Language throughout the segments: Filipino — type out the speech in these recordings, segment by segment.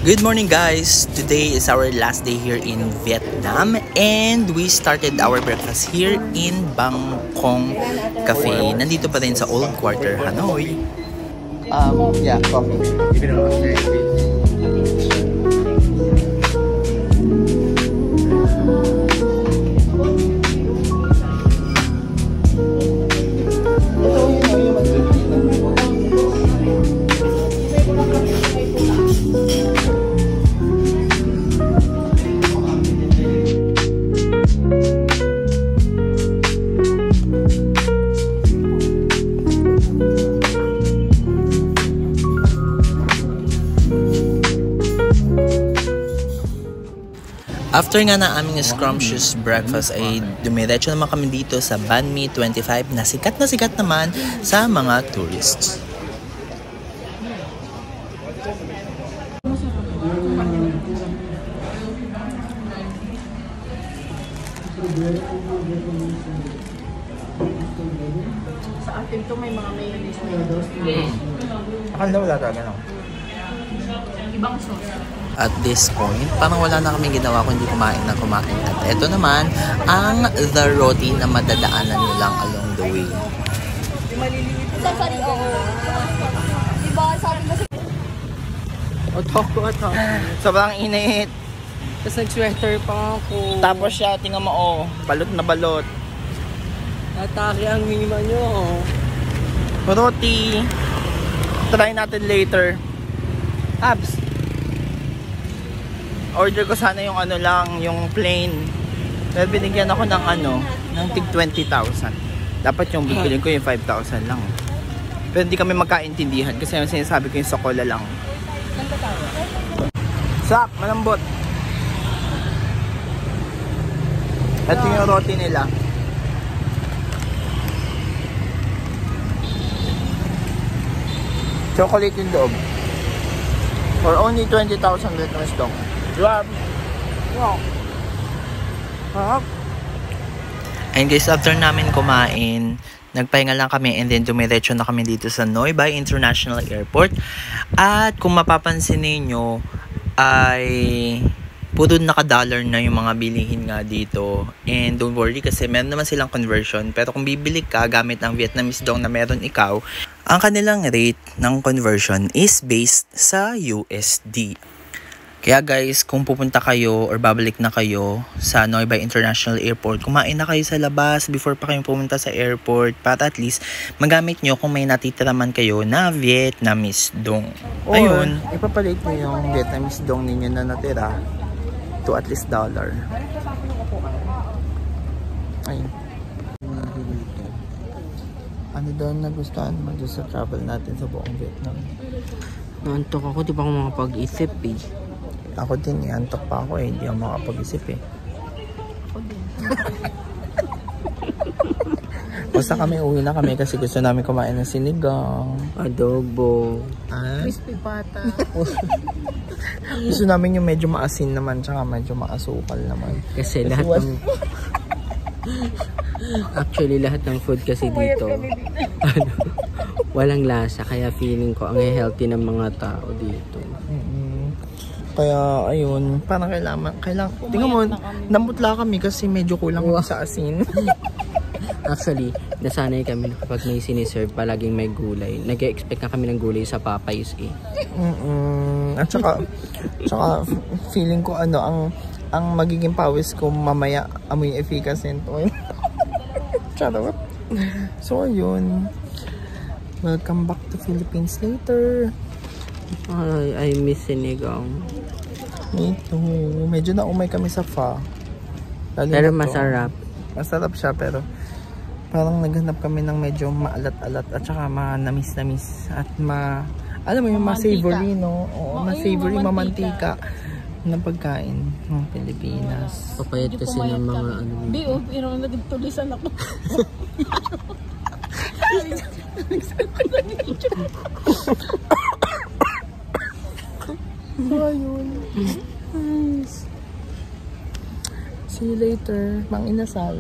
Good morning guys! Today is our last day here in Vietnam and we started our breakfast here in Bangkong Cafe. Nandito pa rin sa Old Quarter, Hanoi. Yeah, coffee. Give it a look. After nga na aming scrumptious breakfast ay dumiretso naman kami dito sa Banh Mi 25 na sikat naman sa mga tourists. Sa atin to may mga mayonnaise na yun. Akala wala talaga no? Ibang sauce. At this point, parang wala na kaming ginawa kundi kumain na kumain. At ito naman, ang the roti na madadaanan nyo lang along the way. Sorry, oo. Diba, sabi ko sa... Otok. Sobrang init. Tapos nag-sweater pa ako. Tapos siya, tingnan mo balot na balot. Atake ang mima nyo. Roti. Try natin later. Abs. Order ko sana yung ano lang, yung plain. Pero binigyan ako ng ng tig 20,000. Dapat yung bibilin ko yung 5,000 lang. Pero hindi kami magkaintindihan kasi yung sinasabi ko yung sokola lang. Sap, malambot. Ito yung roti nila. Chocolate yung loob. For only 20,000 Vietnamese dong. Wow. And guys, after namin kumain, nagpahinga lang kami and then dumiretso na kami dito sa Noi Bai International Airport. At kung mapapansin niyo ay puro naka-dollar na yung mga bilihin nga dito. And don't worry kasi meron naman silang conversion. Pero kung bibili ka gamit ang Vietnamese dong na meron ikaw, ang kanilang rate ng conversion is based sa USD. Kaya guys, kung pupunta kayo or babalik na kayo sa Noi Bai International Airport, kumain na kayo sa labas before pa kayo pumunta sa airport para at least magamit nyo kung may natitira man kayo na Vietnamese dong. Or, ayun, ipapalit nyo yung Vietnamese dong ninyo na natira to at least dollar. Ayun. Ano daw nagustuhan mo doon sa travel natin sa buong Vietnam? Naantok ako, di ba ako makapag-isip eh. Ako din, antok pa ako hindi ako makapag-isip eh. Ako din. Basta kami, uwi na kami kasi gusto namin kumain ng sinigang. Adobo. Crispy pata. Gusto namin yung medyo maasin naman tsaka medyo maasukal naman. Kasi lahat ng... Actually, lahat ng food kasi dito walang lasa. Kaya feeling ko ang healthy ng mga tao dito. Kaya ayun, parang kailangan tingnan mo, namutla kami kasi medyo kulang sa asin. Actually, nasanay kami na kapag may siniserve palaging may gulay. Nag-expect na kami ng gulay sa Popeyes eh. At saka feeling ko ang magiging pawis ko mamaya amoy efficacent oil. Charot. So ayun. Welcome back to Philippines later. I miss sinigang. Me too. Medyo naumay kami sa pho. Pero masarap. Masarap siya pero parang naghanap kami ng medyo maalat-alat at saka manamis-namis at alam mo yung ma-savory, no? Oo, ma-savory, mamantika ng pagkain ng Pilipinas. Papayat kasi ng mga ano. Bio, nagtulisan ako. Ayun. Nice. See you later, Mang Inasal.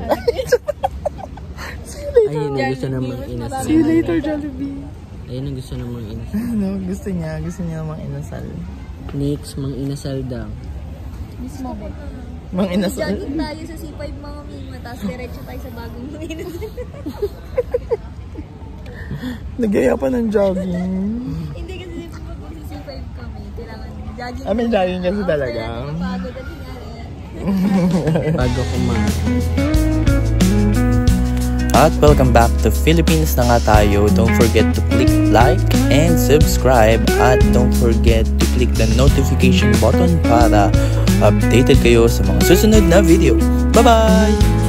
Ayun ang gusto namang inasal. See you later, Jollibee. Ayun ang gusto namang inasal. Ano, gusto niya namang inasal. Nix, Mang Inasal daw. Mismo ba? Mang inasal. Jogging tayo sa C5 mga mima, tapos diretso tayo sa bagong Manila. Nagaya pa ng jogging. Hindi kasi pag sa C5 kami, kailangan jogging. May jogging kasi talaga. Kaya napagod at hinari. Bago kumain. At welcome back to Philippines na nga tayo. Don't forget to click like and subscribe. At don't forget to click the notification button para updated kayo sa mga susunod na video. Bye-bye!